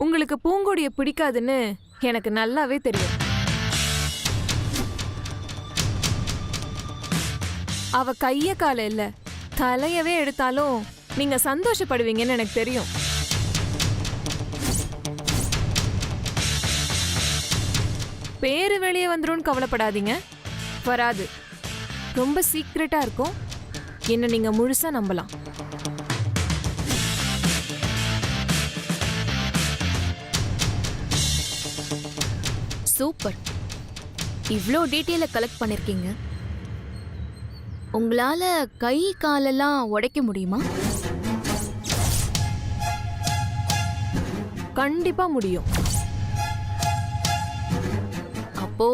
உங்களுக்கு பூங்கொடிய பிடிக்காதுன்னு எனக்கு நல்லாவே தெரியும். அவ கைய கால இல்ல தலையவே எடுத்தாலும் நீங்க சந்தோஷப்படுவீங்கன்னு எனக்கு தெரியும். பேரு வெளியே வந்துரும்னு கவலைப்படாதீங்க, வராது. ரொம்ப சீக்ரெட்டா இருக்கும். என்ன நீங்க முழுசா நம்பலாம். சூப்பர். இவ்ளோ டீட்டெயில கலெக்ட் பண்ணிருக்கீங்க. உங்களால கை காலெல்லாம் உடைக்க முடியுமா? கண்டிப்பா முடியும். அப்போ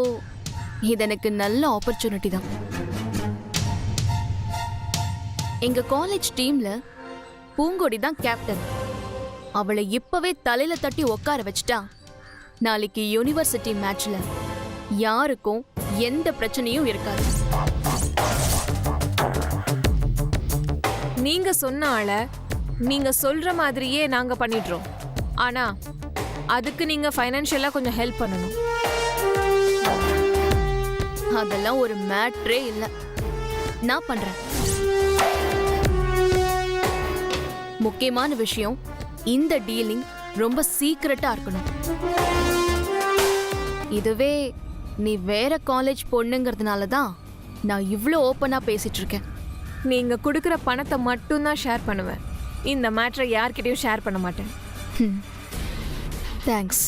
இது எனக்கு நல்ல ஆப்பர்ச்சுனிட்டி தான். எங்க காலேஜ் டீம்ல பூங்கொடி தான் கேப்டன். அவளை இப்பவே தலையில தட்டி உட்கார வச்சுட்டா நாளைக்கு யூனிவர்சிட்டி மேட்ச்ல யாருக்கும் எந்த பிரச்சனையும் இருக்காது. நீங்க சொன்ன ஆள நீங்க சொல்ற மாதிரியே நாங்க பண்ணிடுறோம். ஆனா அதுக்கு நீங்க ஃபைனான்ஷியலா கொஞ்சம் ஹெல்ப் பண்ணணும். அதெல்லாம் ஒரு மேட்ரே இல்ல, நான் பண்றேன். முக்கியமான விஷயம், இந்த டீலிங் ரொம்ப சீக்கிரட்டா இருக்கணும். இதுவே நீ வேற காலேஜ் பொண்ணுங்கிறதுனால தான் நான் இவ்ளோ ஓப்பனா பேசிட்டு இருக்கேன். நீங்க கொடுக்குற பணத்தை மட்டும்தான் ஷேர் பண்ணுவேன். இந்த மேட்டரை யார்கிட்டயும் ஷேர் பண்ண மாட்டேன். தேங்க்ஸ்.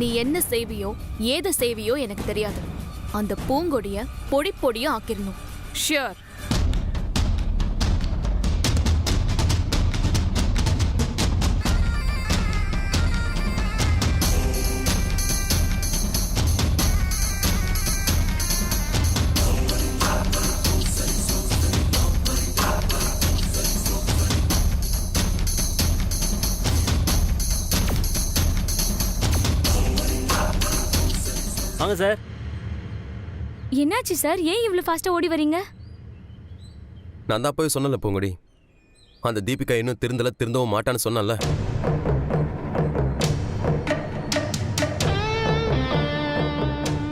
நீ என்ன செய்வியோ ஏத செய்வியோ எனக்கு தெரியாது. அந்த பூங்கொடிய பொடி பொடியா ஆக்கிரணும். ஷியோர். வாங்க சார். என்னாச்சு சார், ஏன் இவ்வளவு ஃபாஸ்டா ஓடி வரீங்க? நான் தான் போய் சொன்னல பூங்கொடி, அந்த தீபிகா இன்னும் திருந்தவும் மாட்டான்னு சொன்னல.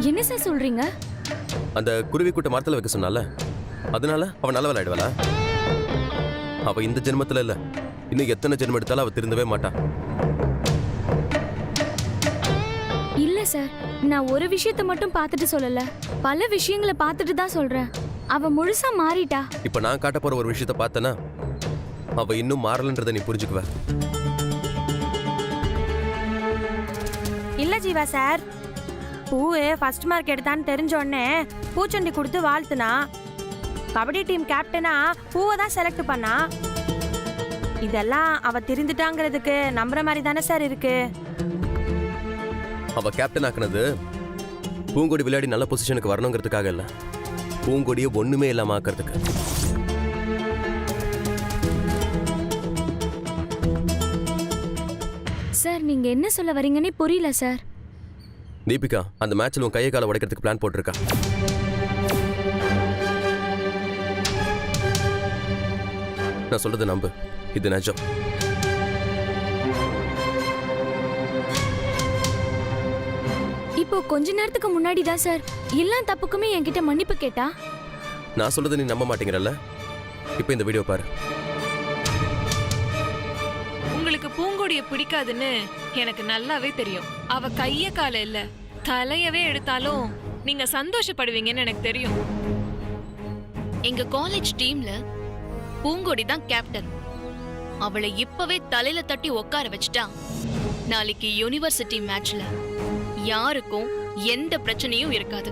என்ன சார் சொல்றீங்க? அந்த குருவி கூட்ட மரத்துல வைக்க சொன்னால, அதனால அவன் நல்லவள் ஆயிடுவாளா? அவ இந்த ஜென்மத்துல இல்ல, இன்னும் எத்தனை ஜென்மம் எடுத்தாலும் அவ திருந்தவே மாட்டான். இல்ல சார், நான் ஒரு விஷயத்தை மட்டும் பார்த்துட்டு சொல்லல, பல விஷயங்களை பார்த்துட்டு தான் சொல்றேன். அவ முழுசா மாறிட்டா. இப்ப நான் காட்ட போற ஒரு விஷயத்த பார்த்தனா அவ இன்னும் மாறலன்றதை நீ புரிஞ்சுக்குவ. இல்ல ஜீவா சார், பூவு ஃபர்ஸ்ட் மார்க் எடுத்தான்னு தெரிஞ்ச உடனே பூச்செண்டி கொடுத்து வாழ்த்துனா. கபடி டீம் கேப்டனா பூவை தான் செலக்ட் பண்ணா. இதெல்லாம் அவ திருந்துட்டாங்கிறதுக்கு நம்புற மாதிரி தானே சார் இருக்கு. அவ கேப்டன் ஆக்குனது பூங்கொடி விளையாடி நல்ல பொசிஷனுக்கு வரணுங்கிறதுக்காக இல்ல, பூங்கொடியை ஒண்ணுமே இல்லாம ஆக்கிறதுக்கு. சார், நீங்க என்ன சொல்ல வரீங்கன்னே புரியல சார். தீபிகா அந்த மேட்ச்ல உன் கையை காலை உடைக்கிறதுக்கு பிளான் போட்டிருக்கா. நான் சொல்றது நம்பு, இது நிஜம். இப்போ கொஞ்ச நேரத்துக்கு முன்னாடி தான் சார் எல்லா தப்புக்குமே என்கிட்ட மன்னிப்பு கேட்டா. நான் சொல்றது நீ நம்ப மாட்டேங்கிறல்ல? இப்போ இந்த வீடியோ பாரு. உங்களுக்கு பூங்கொடிய பிடிக்காதுன்னு எனக்கு நல்லாவே தெரியும். அவ கைய கால இல்ல தலையவே எடுத்தாலும் நீங்க சந்தோஷப்படுவீங்கன்னு எனக்கு தெரியும். எங்க காலேஜ் டீம்ல பூங்கொடி தான் கேப்டன். அவளை இப்பவே தலையில தட்டி உட்கார வச்சுட்டா நாளைக்கு யூனிவர்சிட்டி மேட்ச்ல யாருக்கும் எந்த பிரச்சனையும் இருக்காது.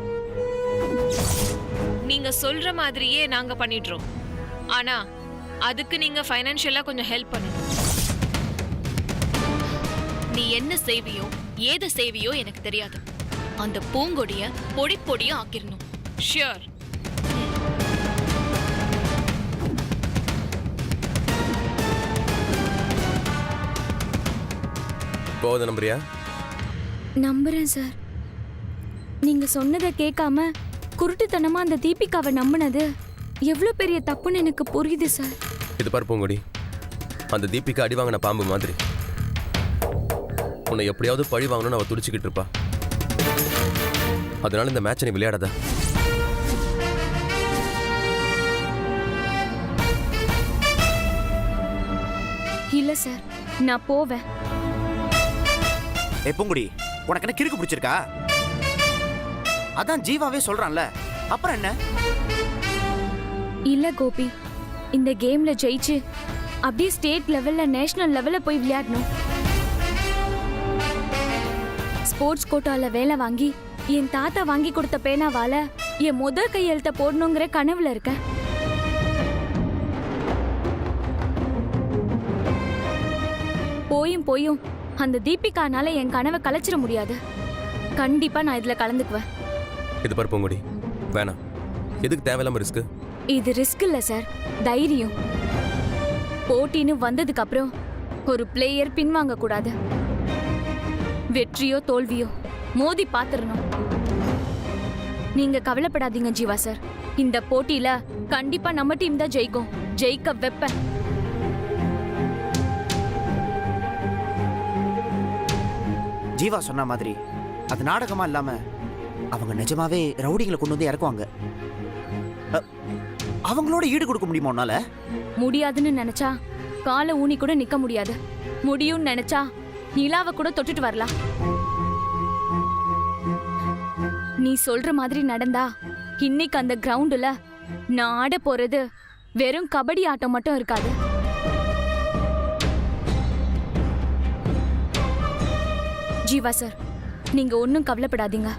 நீங்க சொல்ற மாதிரியே நாங்க பண்ணிடுறோம். ஆனா அதுக்கு நீங்க ஃபைனான்ஷியலா கொஞ்சம் ஹெல்ப் பண்ணணும். நீ என்ன செய்வியோ ஏத செய்வியோ எனக்கு தெரியாது. அந்த பூங்கொடிய பொடி பொடியா ஆக்கிரணும். ஷியோர். போகுது நம்புறியா? நம்புறேன் சார். நீங்க சொன்னதை கேட்காம குருட்டுத்தனமா அந்த தீபிகாவை நம்பினது எவ்வளவு பெரிய தப்புன்னு எனக்கு புரியுது சார். இது பாரு பூங்கொடி, அந்த தீபிகா அடி வாங்கின பாம்பு மாதிரி உன்னை எப்படியாவது பழி வாங்கணும்னு அவ துடிச்சுக்கிட்டு இருப்பா. அதனால இந்த மேட்சை நீ விளையாடாத. இல்ல சார், நான் போவேன். பூங்குடி, உனக்கு என்ன கிறுக்கு பிடிச்சிருக்கா? அதான் ஜீவாவே சொல்றான்ல, அப்புறம் என்ன? இல்ல கோபி, இந்த கேம்ல ஜெயிச்சு அப்படியே ஸ்டேட் லெவல்ல நேஷனல் லெவல்ல போய் விளையாடணும். ஸ்போர்ட்ஸ் கோட்டால வேலை வாங்கி என் தாத்தா வாங்கி கொடுத்த பேனாவால என் முதல் கையெழுத்த போடணுங்கிற கனவுல இருக்கேன். போயும் அந்த தீபிகானால என் கனவை கலைச்சிட முடியாது. கண்டிப்பா நான் இதுல கலந்துக்குவேன். இது பாரு பூங்கொடி, வேணாம். எதுக்கு தேவையில்லாம ரிஸ்க்? இது ரிஸ்க் இல்ல சார், தைரியம். போட்டின்னு வந்ததுக்கு அப்புறம் ஒரு பிளேயர் பின்வாங்க கூடாது. வெற்றியோ தோல்வியோ மோதி பாத்துறணும். நீங்க கவலைப்படாதீங்க ஜீவா சார், இந்த போட்டியில கண்டிப்பா நம்ம டீம் தான் ஜெயிக்கும். ஜெயிக்க வைப்பேன். ஜீவா சொன்ன மாதிரி அது நாடகமா இல்லாம அவங்க நிஜமாவே ரவுடிங்களை கொண்டு வந்து இறக்குவாங்க. அவங்களோட ஈடு கொடுக்க முடியுமா உன்னால? முடியாதுன்னு நினைச்சா காலை ஊனி கூட நிக்க முடியாது. முடியும்னு நினைச்சா நிலாவை கூட தொட்டுட்டு வரலாம். நீ சொல்ற மாதிரி நடந்தா இன்னைக்கு அந்த கிரவுண்டுல நான் ஆட போறது வெறும் கபடி ஆட்டம் மட்டும் இருக்காது. ஜீவா சார், நீங்க ஒன்னும் கவலைப்படாதீங்க.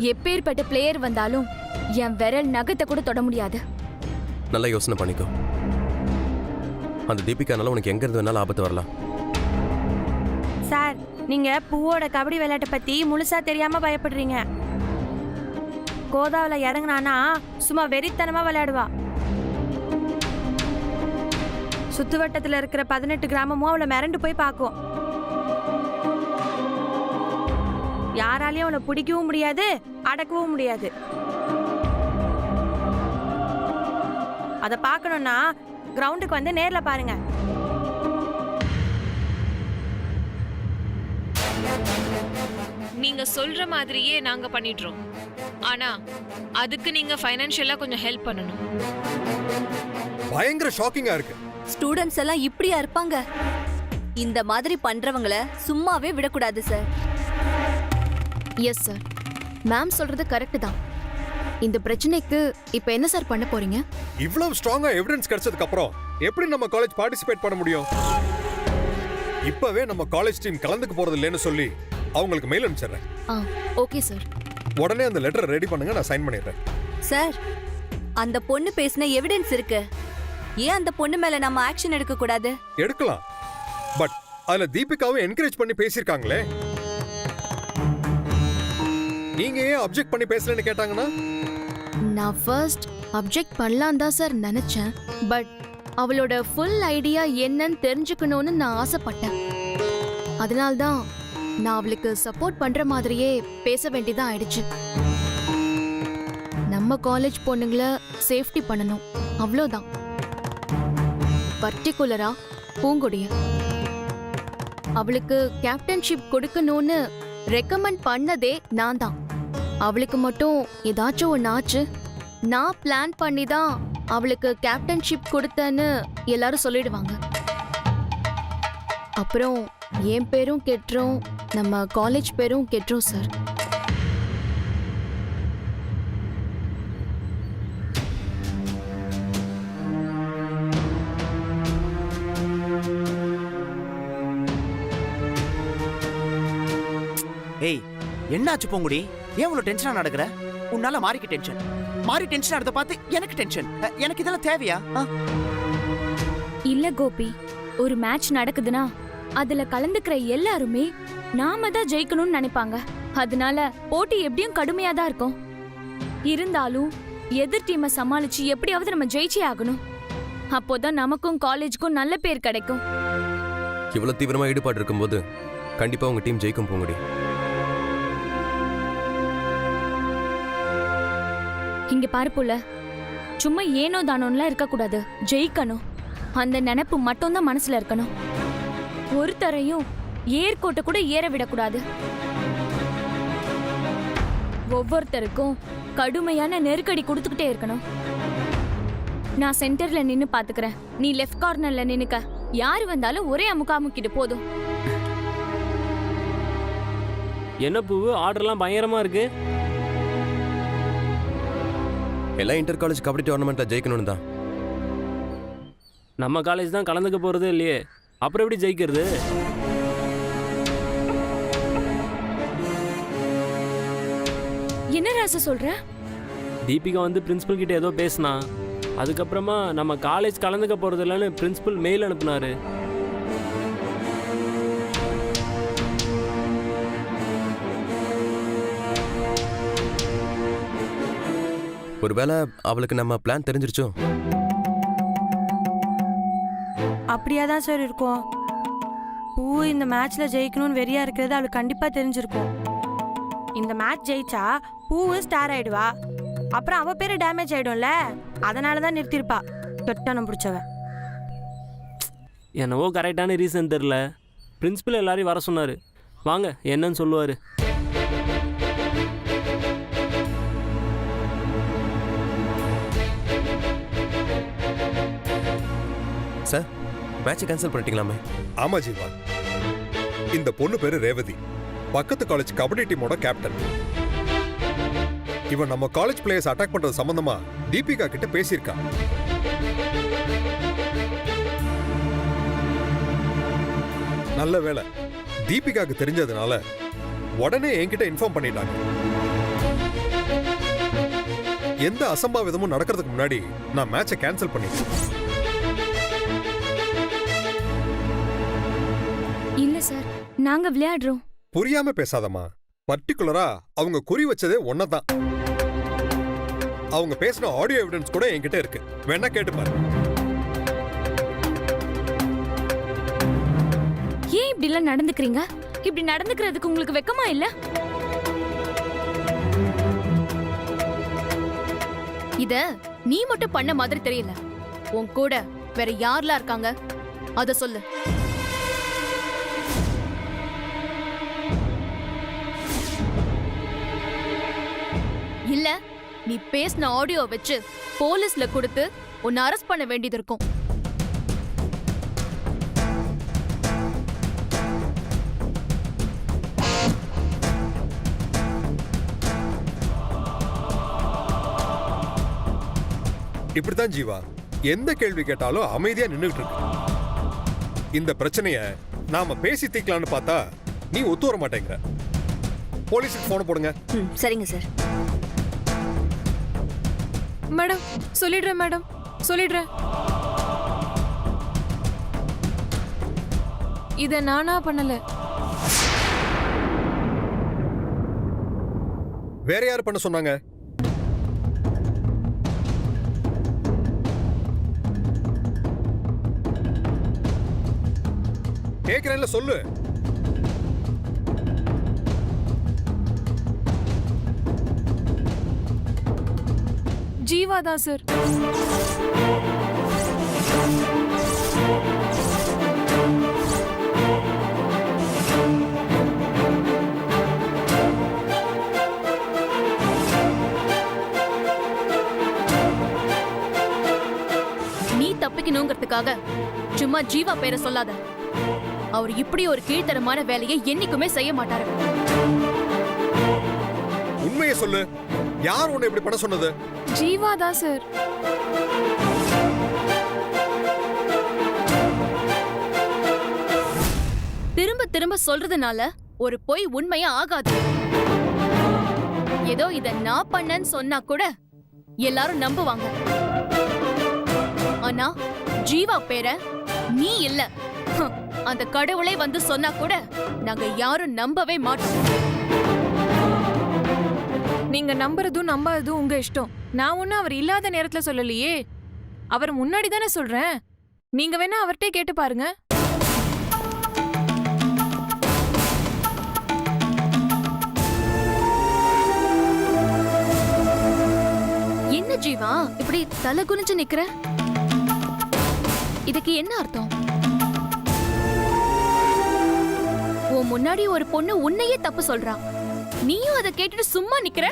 எப்பேற்பட்ட பிளேயர் வந்தாலும் என் விரல் நகத்தை கூட தொட முடியாது. நல்லா யோசனை பண்ணிக்கோ. அந்த தீபிகானால உனக்கு எங்க இருந்து வேணாலும் ஆபத்து வரலாம். சார், நீங்க பூவோட கபடி விளையாட்டை பத்தி முழுசா தெரியாம பயப்படுறீங்க. கோதாவில இறங்குனானா சும்மா வெறித்தனமா விளையாடுவா. சுத்துவட்டத்துல இருக்கிற 18 கிராமமும் அவளை மிரண்டு போய் பார்க்கும். யாராலையும் அவளை பிடிக்கவும் முடியாது, அடக்கவும் முடியாது. அத பார்க்கணும்னா கிரவுண்டுக்கு வந்து நேர்ல பாருங்க. நீங்க சொல்ற மாதிரியே நாங்க பண்ணிடுறோம். ஆனா அதுக்கு நீங்க ஃபைனான்ஷியலா கொஞ்சம் ஹெல்ப் பண்ணணும். பயங்கர ஷாக்கிங்கா இருக்கு. ஸ்டூடண்ட்ஸ் எல்லாம் இப்படியா இருப்பாங்க? இந்த மாதிரி பண்றவங்கள சும்மாவே விடக்கூடாது சார். எஸ் சார், மேம் சொல்றது கரெக்ட் தான். இந்த பிரச்சனைக்கு இப்ப என்ன சார் பண்ண போறீங்க? இவ்வளவு ஸ்ட்ராங்கா எவிடன்ஸ் கிடைச்சதுக்கு அப்புறம் எப்படி நம்ம காலேஜ் பார்ட்டிசிபேட் பண்ண முடியும்? இப்பவே நம்ம காலேஜ் டீம் கலந்துக்க போறது இல்லைன்னு சொல்லி அவங்களுக்கு மெயில் அனுப்பிச்சிடுறேன். Okay sir. உடனே அந்த லெட்டர் ரெடி பண்ணுங்க, நான் சைன் பண்ணிடுறேன். சார், அந்த பொண்ணு பேசின எவிடன்ஸ் இருக்கு. ஏன் அந்த பொண்ணு மேல நம்ம ஆக்ஷன் எடுக்க கூடாது? எடுக்கலாம், பட் அதுல தீபிகாவை என்கரேஜ் பண்ணி பேசியிருக்காங்களே. நீங்க ஏன் அப்ஜெக்ட் பண்ணி பேசலன்னு கேட்டாங்கன்னா? நான் ஃபர்ஸ்ட் அப்ஜெக்ட் பண்ணலாம் தான் சார் நினைச்சேன். பட் அவளோட ஃபுல் ஐடியா என்னன்னு தெரிஞ்சுக்கணும்னு நான் ஆசைப்பட்டேன். அதனால்தான் நான் அவளுக்கு சப்போர்ட் பண்ற மாதிரியே பேச வேண்டியதா ஆயிடுச்சு. நம்ம காலேஜ் பொண்ணுங்களை சேஃப்டி பண்ணணும், அவ்வளோதான். பர்டிகுலரா பூங்கொடிய அவளுக்கு கேப்டன்ஷிப் கொடுக்கணும்னு ரெக்கமெண்ட் பண்ணதே நான் தான். அவளுக்கு மட்டும் ஏதாச்சும் ஒன்று ஆச்சு, நான் பிளான் பண்ணி தான் அவளுக்கு கேப்டன்ஷிப் கொடுத்தேன்னு எல்லாரும் சொல்லிடுவாங்க. அப்புறம் என் பேரும் கெட்டுரும், நம்ம காலேஜ் பேரும் கெட்டுரும் சார். ஏய், என்னாச்சு பூங்குடி? ஏன் இவ்வளவு டென்ஷனா நடக்கிற? உன்னால மாறிக்கு டென்ஷன், மாறி டென்ஷன் ஆறத பார்த்து எனக்கு டென்ஷன். எனக்கு இதெல்லாம் தேவையா? இல்ல கோபி, ஒரு மேட்ச் நடக்குதுன்னா அதுல கலந்துக்கிற எல்லாருமே நாம தான் ஜெயிக்கணும்னு நினைப்பாங்க. அதனால போட்டி எப்படியும் கடுமையா தான் இருக்கும். இருந்தாலும் எதிர் டீமை சமாளிச்சு எப்படியாவது நம்ம ஜெயிச்சே ஆகணும். அப்போதான் நமக்கும் காலேஜுக்கும் நல்ல பேர் கிடைக்கும். இவ்வளவு தீவிரமா ஈடுபாடு இருக்கும்போது கண்டிப்பா உங்க டீம் ஜெயிக்கும் பூங்கொடி. இங்க பாரு புள்ள, சும்மா ஏனோ தானோன்லாம் இருக்கக்கூடாது, ஜெயிக்கணும். அந்த நினைப்பு மட்டும்தான் மனசுல இருக்கணும். ஒருத்தரையும் ஏர்கோட்டை கூட ஏற விடக்கூடாது. ஒவ்வொருத்தருக்கும் கடுமையான நெருக்கடி கொடுத்துக்கிட்டே இருக்கணும். நான் சென்டர்ல நின்னு பாத்துக்கிறேன், நீ லெஃப்ட் கார்னர்ல நின்னுக்க. யாரு வந்தாலும் ஒரே அமுக்காமுக்கிட்டு போதும். என்ன பூவு, ஆர்டர்லாம் பயங்கரமா இருக்கு. எல்லாம் இன்டர் காலேஜ் கபடி டோர்னமெண்ட்ல ஜெயிக்கணும்னு தான். நம்ம காலேஜ் தான் கலந்துக்க போறதே இல்லையே, அப்புறம் எப்படி ஜெயிக்கிறது? என்ன ராசா சொல்ற? தீபிகா வந்து பிரின்சிபல் கிட்ட ஏதோ பேசினா, அதுக்கப்புறமா நம்ம காலேஜ் கலந்துக்க போறது இல்லைன்னு பிரின்சிபல் மெயில் அனுப்புனாரு. ஒருவேளை அவளுக்கு நம்ம பிளான் தெரிஞ்சிருச்சோ? அப்படியா தான் சார் இருக்கும். பூ இந்த மேட்ச்ல ஜெயிக்கணும்னு வெறியா இருக்கிறது அவளுக்கு கண்டிப்பா தெரிஞ்சிருக்கும். இந்த மேட்ச் ஜெயிச்சா பூவு ஸ்டார் ஆயிடுவா, அப்புறம் அவ பேரு டேமேஜ் ஆயிடும்ல, அதனால தான் நிறுத்திருப்பா. தொட்டனம் பிடிச்சவ. என்னவோ கரெக்டான ரீசன் தெரில. பிரின்சிபல் எல்லாரையும் வர சொன்னார், வாங்க என்னன்னு சொல்லுவார். சார், மேட்சை கேன்சல் பண்ணிட்டீங்களாமே? ஆமா ஜீவா, இந்த பொண்ணு பேரு ரேவதி, பக்கத்து காலேஜ் கபடி டீமோட கேப்டன். இவன் நம்ம காலேஜ் பிளேயர்ஸ் அட்டாக் பண்றது சம்பந்தமா தீபிகா கிட்ட பேசியிருக்கா. நல்ல வேளை தீபிகாக்கு தெரிஞ்சதுனால உடனே என்கிட்ட இன்ஃபார்ம் பண்ணிட்டாங்க. எந்த அசம்பாவிதமும் நடக்கிறதுக்கு முன்னாடி நான் மேட்சை கேன்சல் பண்ணிட்டேன். இல்ல சார், நாங்க விளையாடுறோம். புரியாம பேசாதம்மா. பர்டிகுலரா அவங்க குறி வச்சதே ஒன்னதான். அவங்க பேசின ஆடியோ எவிடன்ஸ் கூட என்கிட்ட இருக்கு, வேணா கேட்டு பாரு. ஏன் இப்படி எல்லாம் நடந்துக்கிறீங்க? இப்படி நடந்துக்கிறதுக்கு உங்களுக்கு வெக்கமா இல்ல? இத நீ மட்டும் பண்ண மாதிரி தெரியல. உன் கூட வேற யாரெல்லாம் இருக்காங்க அத சொல்லு. இல்ல நீ பேசின ஆடியோ வச்சு போலீஸ்ல கொடுத்து உன்னை அரெஸ்ட் பண்ண வேண்டியது இருக்கும். இப்படித்தான் ஜீவா எந்த கேள்வி கேட்டாலும் அமைதியா நின்னுட்டு இருக்கு. இந்த பிரச்சனைய நாம பேசி தீர்க்கலாம்னு பார்த்தா நீ ஒத்து வர மாட்டேங்கிற. போலீஸுக்கு போன போடுங்க. சரிங்க சார். மேடம் சொல்லிடுறேன், மேடம் சொல்லிடுறேன். இத நானா பண்ணல. வேற யார் பண்ண சொன்னாங்க? கேக்குறேன்ல, சொல்லு. ஜீவா தான் சார். நீ தப்பிக்கணுங்கிறதுக்காக சும்மா ஜீவா பேரை சொல்லாத. அவர் இப்படி ஒரு கீழ்த்தரமான வேலையை என்னைக்குமே செய்ய மாட்டாரு. உண்மையை சொல்லு. யார் உன்னை இப்படி பண்ண சொன்னது? ஜீவா தான் சார். திரும்ப திரும்ப சொல்றதுனால ஒரு பொய் உண்மையா ஆகாது. ஏதோ இத நான் பண்ணேன்னு சொன்னா கூட எல்லாரும் நம்புவாங்க. ஆனா ஜீவா பேரை நீ இல்ல, அந்த கடவுளே வந்து சொன்னா கூட நாங்க யாரும் நம்பவே மாட்டோம். நீங்க நம்புறதும் நம்பாததும் உங்க இஷ்டம். நான் ஒன்னும் அவர் இல்லாத நேரத்துல சொல்லலையே, அவர் முன்னாடி தானே சொல்றேன். நீங்க வேணா அவர்கிட்ட கேட்டு பாருங்க. ஜீவா இப்படி தலை குனிஞ்சு நிக்கிற? இதுக்கு என்ன அர்த்தம்? உன் முன்னாடி ஒரு பொண்ணு உன்னையே தப்பு சொல்றா, நீயும் அதை கேட்டுட்டு சும்மா நிக்கிற?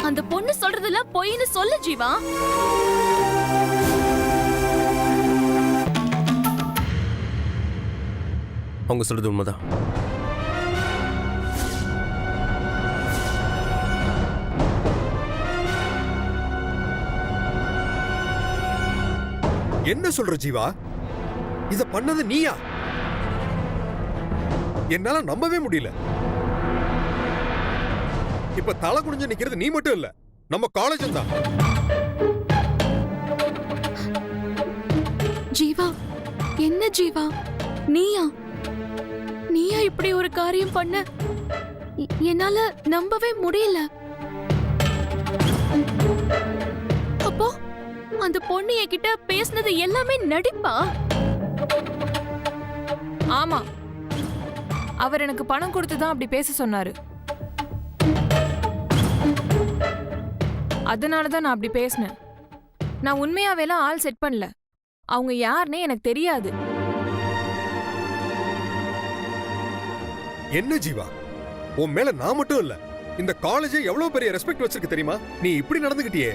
அந்த பொண்ணு சொல்றதெல்லாம் பொய்ன்னு சொல்லு ஜீவா. அவங்க சொல்றது உண்மைதான். என்ன சொல்ற ஜீவா? இத பண்ணது நீயா? என்னால நம்பவே முடியல. இப்ப தலை குனிஞ்சு நிக்கிறது நீ மட்டும் இல்ல, நம்ம காலேஜும் தான். ஜீவா, என்ன ஜீவா, நீயா நீயா இப்படி ஒரு காரியம் பண்ண? என்னால நம்பவே முடியல. அப்போ அந்த பொண்ணு என்கிட்ட பேசினது எல்லாமே நடிப்பா? ஆமா, அவர் எனக்கு பணம் கொடுத்து தான் அப்படி பேச சொன்னாரு. அதனாலதான் நான் அப்படி பேசினேன். நான் உண்மையாவேலாம் ஆள் செட் பண்ணல. அவங்க யாருன்னே எனக்கு தெரியாது. என்ன ஜீவா, உன் மேல நான் மட்டும் இல்ல, இந்த காலேஜே எவ்வளவு பெரிய ரெஸ்பெக்ட் வச்சிருக்கு தெரியுமா? நீ இப்படி நடந்துகிட்டியே.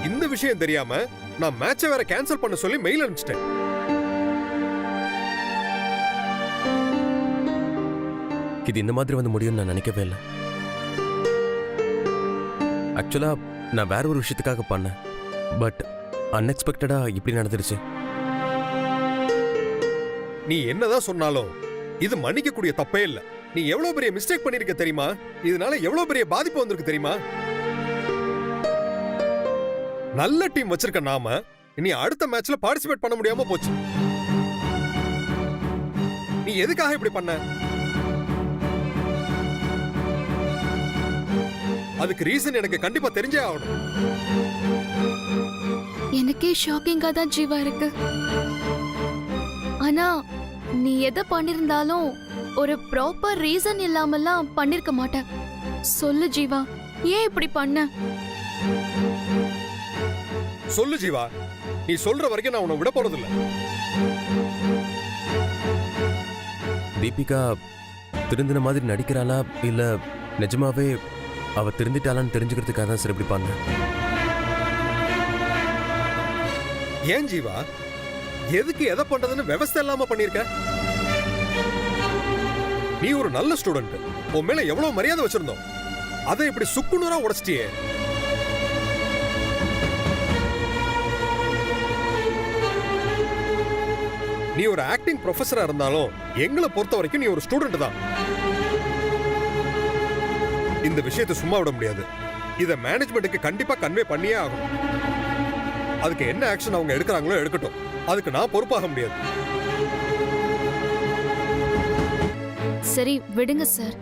இந்த விஷயம் தெரியாம நான் மேட்சை வேற கேன்சல் பண்ண சொல்லி மெயில் அனுப்பிச்சிட்டேன். இது இந்த மாதிரி வந்து முடியும்னு நான் நினைக்கவே இல்லை. ஆக்சுவலா நான் வேற ஒரு விஷயத்துக்காக பண்ணேன், பட் அன்எக்ஸ்பெக்டடா இப்படி நடந்துருச்சு. நீ என்னதான் சொன்னாலும் இது மன்னிக்கக்கூடிய தப்பே இல்ல. நீ எவ்வளவு பெரிய மிஸ்டேக் பண்ணிருக்க தெரியுமா? இதனால எவ்வளவு பெரிய பாதிப்பு வந்திருக்கு தெரியுமா? நல்ல டீம் வச்சிருக்க நாம இனி அடுத்த மேட்ச்ல பார்ட்டிசிபேட் பண்ண முடியாம போச்சு. நீ எதுக்காக இப்படி பண்ண? அதுக்கு ரீசன் எனக்கு கண்டிப்பா தெரிஞ்சே ஆகணும். எனக்கே ஷாக்கிங்கா தான் ஜீவா இருக்கு. ஆனா நீ எதை பண்ணிருந்தாலும் ஒரு ப்ராப்பர் ரீசன் இல்லாமலாம் பண்ணிருக்க மாட்ட. சொல்லு ஜீவா, ஏன் இப்படி பண்ண? சொல்லு ஜீவா, நீ சொல்ற வரைக்கும் நான் உன்னை விட போறதில்ல. தீபிகா திருந்தின மாதிரி நடிக்கிறாளா இல்ல நிஜமாவே அவ திருந்திட்டாளான்னு தெரிஞ்சுக்கிறதுக்காக தான் சார் இப்படி பண்ணேன். ஏன் ஜீவா, எதுக்கு எதை பண்றதுன்னு விவசாய இல்லாம பண்ணிருக்க? நீ ஒரு நல்ல ஸ்டூடெண்ட், உன் மேல எவ்வளவு மரியாதை வச்சிருந்தோம், அதை இப்படி சுக்குநூறா உடைச்சிட்டியே. நீ ஒரு ஆக்டிங் ப்ரொஃபஸரா இருந்தாலும் எங்களை பொறுத்த வரைக்கும் நீ ஒரு ஸ்டூடெண்ட் தான். இந்த விஷயத்தை சும்மா விட முடியாது. இத மேனேஜ்மெண்ட்டுக்கு கண்டிப்பா கன்வே பண்ணியே ஆகும். அதுக்கு என்ன ஆக்ஷன் அவங்க எடுக்கிறாங்களோ எடுக்கட்டும், அதுக்கு நான் பொறுப்பாக முடியாது. சரி விடுங்க சார்,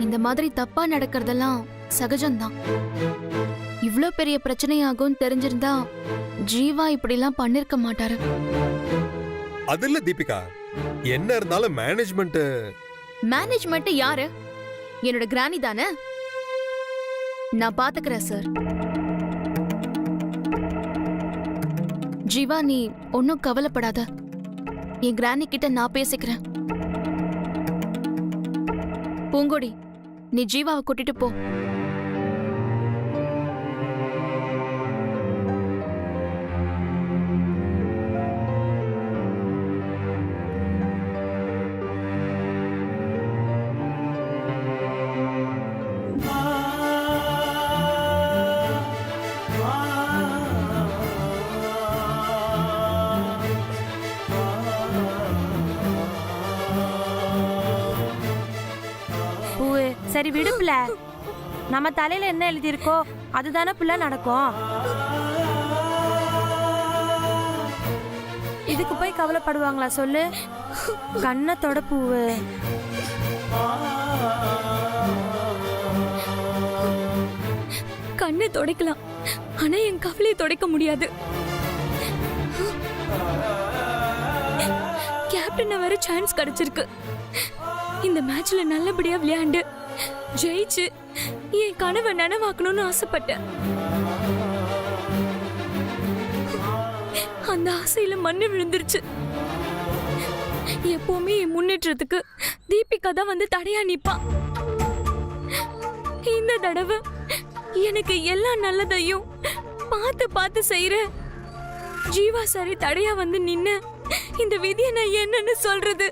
இந்த மாதிரி தப்பா நடக்கிறதெல்லாம் சகஜம்தான். இவ்ளோ பெரிய பிரச்சனையாகும் தெரிஞ்சிருந்தா ஜீவா இப்படிலாம் பண்ணிருக்க மாட்டாரு. அது இல்ல தீபிகா, என்ன இருந்தாலும் மேனேஜ்மெண்ட் யாரு? என்னோட கிரானி தானே. நான் பாத்துக்கிறேன் சார். ஜீவா, நீ ஒன்னும் கவலைப்படாத. என் கிரானி கிட்ட நான் பேசிக்கிறேன். பூங்கொடி, நீ ஜீவாவை கூட்டிட்டு போ. சரி விடுப்புல, நம்ம தலையில என்ன எழுதியிருக்கோ அதுதானே புள்ள நடக்கும். இதுக்கு போய் கவலைப்படுவாங்களா சொல்லு? கண்ணத்தோட பூவு. கண்ணை துடைக்கலாம், ஆனா என் கவலையை துடைக்க முடியாது. கேப்டனை வேற சான்ஸ் கிடைச்சிருக்கு. இந்த மேட்ச்ல நல்லபடியா விளையாண்டு ஜெயிச்சு என் கனவை நனவாக்கணும்னு ஆசைப்பட்டேன். அந்த ஆசையில மண்ணு விழுந்துருச்சு. எப்பவுமே என் முன்னேற்றத்துக்கு தீபிகா தான் வந்து தடையா நிப்பான். இந்த தடவை எனக்கு எல்லா நல்லதையும் பார்த்து பார்த்து செய்யற ஜீவா சாரி தடையா வந்து நின்னு இந்த விதியை நான் என்னன்னு சொல்றது?